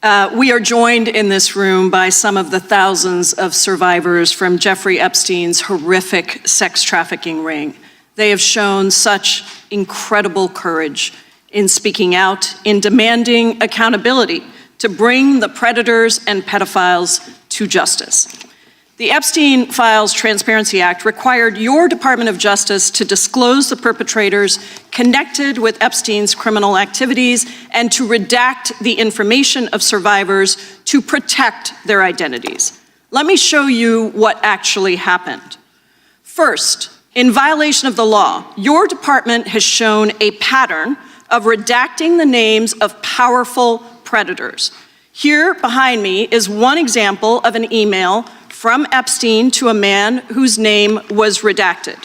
We are joined in this room by some of the thousands of survivors from Jeffrey Epstein's horrific sex trafficking ring. They have shown such incredible courage in speaking out, in demanding accountability to bring the predators and pedophiles to justice. The Epstein Files Transparency Act required your Department of Justice to disclose the perpetrators connected with Epstein's criminal activities and to redact the information of survivors to protect their identities. Let me show you what actually happened. First, in violation of the law, your department has shown a pattern of redacting the names of powerful predators. Here behind me is one example of an email from Epstein to a man whose name was redacted.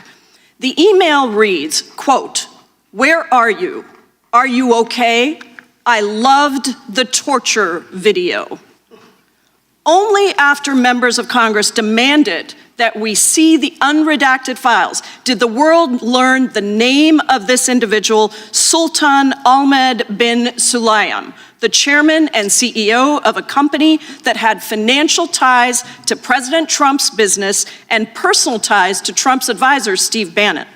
The email reads, quote, "Where are you? Are you okay? I loved the torture video." Only after members of Congress demanded that we see the unredacted files did the world learn the name of this individual, Sultan Ahmed bin Sulayem, the chairman and CEO of a company that had financial ties to President Trump's business and personal ties to Trump's advisor, Steve Bannon.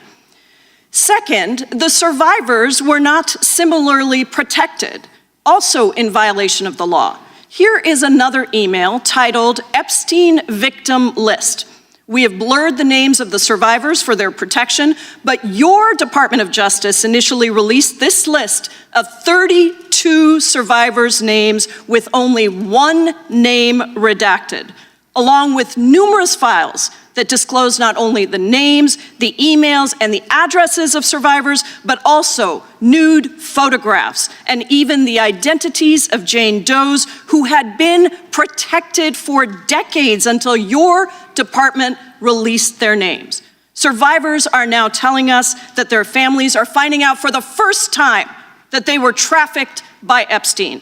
Second, the survivors were not similarly protected, also in violation of the law. Here is another email titled Epstein Victim List. We have blurred the names of the survivors for their protection, but your Department of Justice initially released this list of 32 survivors' names with only one name redacted, along with numerous files that disclose not only the names, the emails, and the addresses of survivors, but also nude photographs and even the identities of Jane Does who had been protected for decades until your department released their names. Survivors are now telling us that their families are finding out for the first time that they were trafficked by Epstein.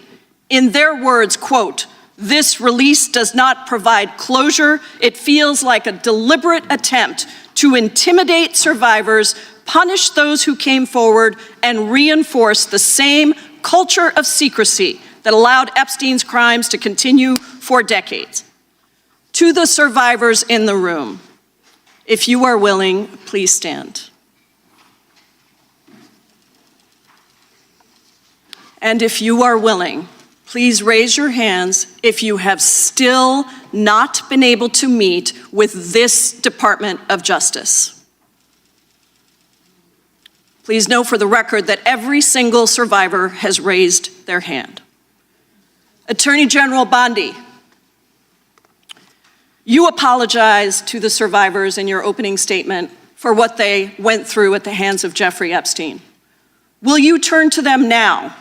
In their words, quote, "This release does not provide closure. It feels like a deliberate attempt to intimidate survivors, punish those who came forward, and reinforce the same culture of secrecy that allowed Epstein's crimes to continue for decades." To the survivors in the room, if you are willing, please stand. And if you are willing, please raise your hands if you have still not been able to meet with this Department of Justice. Please know for the record that every single survivor has raised their hand. Attorney General Bondi, you apologized to the survivors in your opening statement for what they went through at the hands of Jeffrey Epstein. Will you turn to them now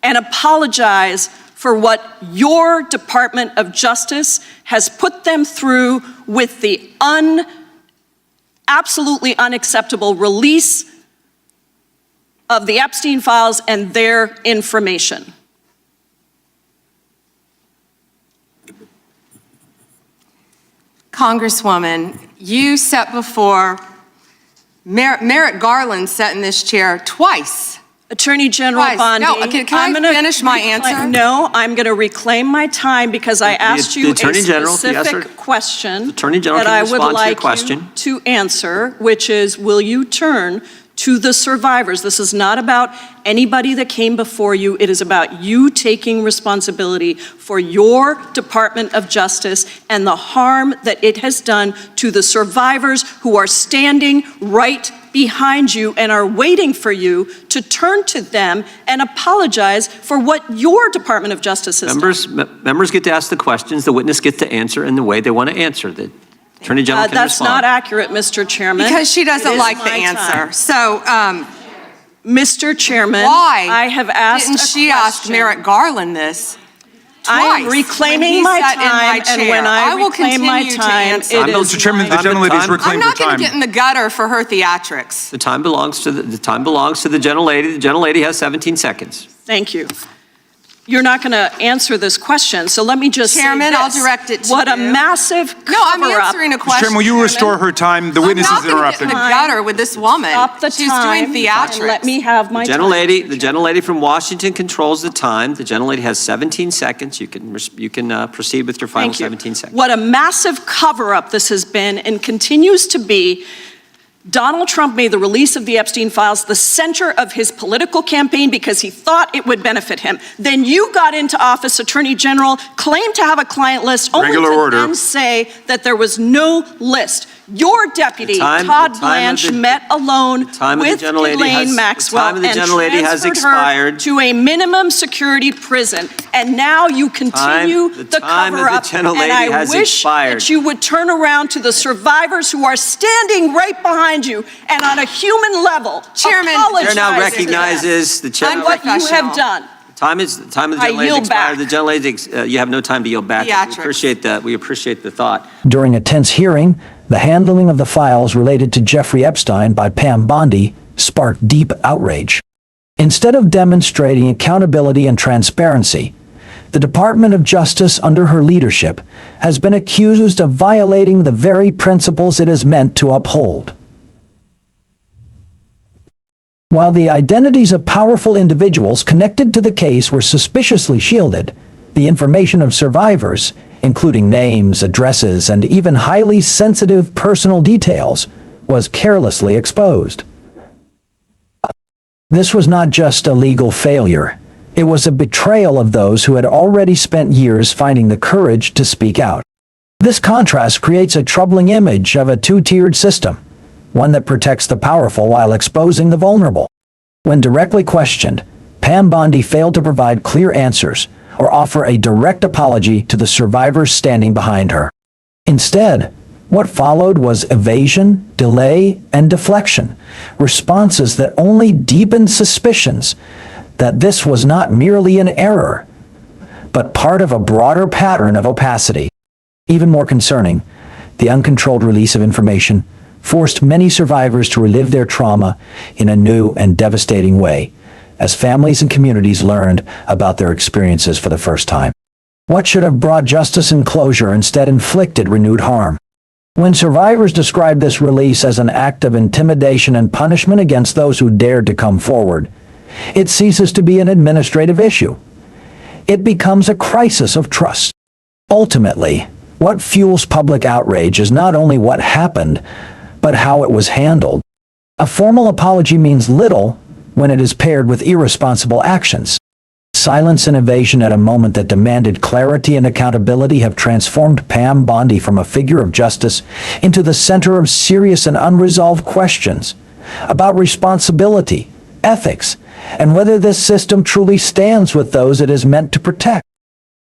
and apologize for what your Department of Justice has put them through with the absolutely unacceptable release of the Epstein files and their information? Congresswoman, you sat before, Merrick Garland sat in this chair twice. Attorney General Bondi, no, can I finish my answer? No, I'm going to reclaim my time because I asked you a specific question that I would like you to answer, which is, will you turn to the survivors? This is not about anybody that came before you. It is about you taking responsibility for your Department of Justice and the harm that it has done to the survivors who are standing right behind you and are waiting for you to turn to them and apologize for what your Department of Justice has done. Members get to ask the questions, the witness gets to answer in the way they want to answer. The Attorney General can That's respond. not accurate, Mr. Chairman. Because she doesn't like the answer. Time. So, Mr. Chairman, why I have asked didn't she ask Merrick Garland this? I'm reclaiming my time, and when I reclaim my time, it is Mr. Chairman, the gentlelady's reclaimed her time. I'm not going to get in the gutter for her theatrics. The time belongs to the gentlelady. The gentlelady has 17 seconds. Thank you. you're not going to answer this question, so let me just Chairman, say this. I'll direct it to What a you. massive No, I'm cover-up. answering a question. Chairman, will you restore her time? The witness I'm is not gonna get in interrupting. the gutter with this woman. Stop the She's time doing and theatrics. let me have my time. The gentlelady from Washington controls the time. The gentlelady has 17 seconds. You can proceed with your final Thank you. 17 seconds. What a massive cover-up this has been and continues to be. Donald Trump made the release of the Epstein files the center of his political campaign because he thought it would benefit him. Then you got into office, Attorney General, claimed to have a client list, only Regular to order. then say that there was no list. Your deputy, Todd Blanche, met alone with Ghislaine Maxwell and transferred her to a minimum security prison. And now you continue the cover-up. And I wish that you would turn around to the survivors who are standing right behind you and on a human level, Chairman, apologize Chair now to recognizes the chair. them on what you have done. The time of the gentlelady yield expired. back. The gentlelady, you have no time to yield back. Theatrics. We appreciate that. We appreciate the thought. During a tense hearing, the handling of the files related to Jeffrey Epstein by Pam Bondi sparked deep outrage. Instead of demonstrating accountability and transparency, the Department of Justice under her leadership has been accused of violating the very principles it is meant to uphold. While the identities of powerful individuals connected to the case were suspiciously shielded, the information of survivors, including names, addresses, and even highly sensitive personal details, was carelessly exposed. This was not just a legal failure. It was a betrayal of those who had already spent years finding the courage to speak out. This contrast creates a troubling image of a two-tiered system, one that protects the powerful while exposing the vulnerable. When directly questioned, Pam Bondi failed to provide clear answers or offer a direct apology to the survivors standing behind her. Instead, what followed was evasion, delay, and deflection, responses that only deepened suspicions that this was not merely an error, but part of a broader pattern of opacity. Even more concerning, the uncontrolled release of information forced many survivors to relive their trauma in a new and devastating way, as families and communities learned about their experiences for the first time. What should have brought justice and closure instead inflicted renewed harm. When survivors describe this release as an act of intimidation and punishment against those who dared to come forward, it ceases to be an administrative issue. It becomes a crisis of trust. Ultimately, what fuels public outrage is not only what happened, but how it was handled. A formal apology means little when it is paired with irresponsible actions. Silence and evasion at a moment that demanded clarity and accountability have transformed Pam Bondi from a figure of justice into the center of serious and unresolved questions about responsibility, ethics, and whether this system truly stands with those it is meant to protect.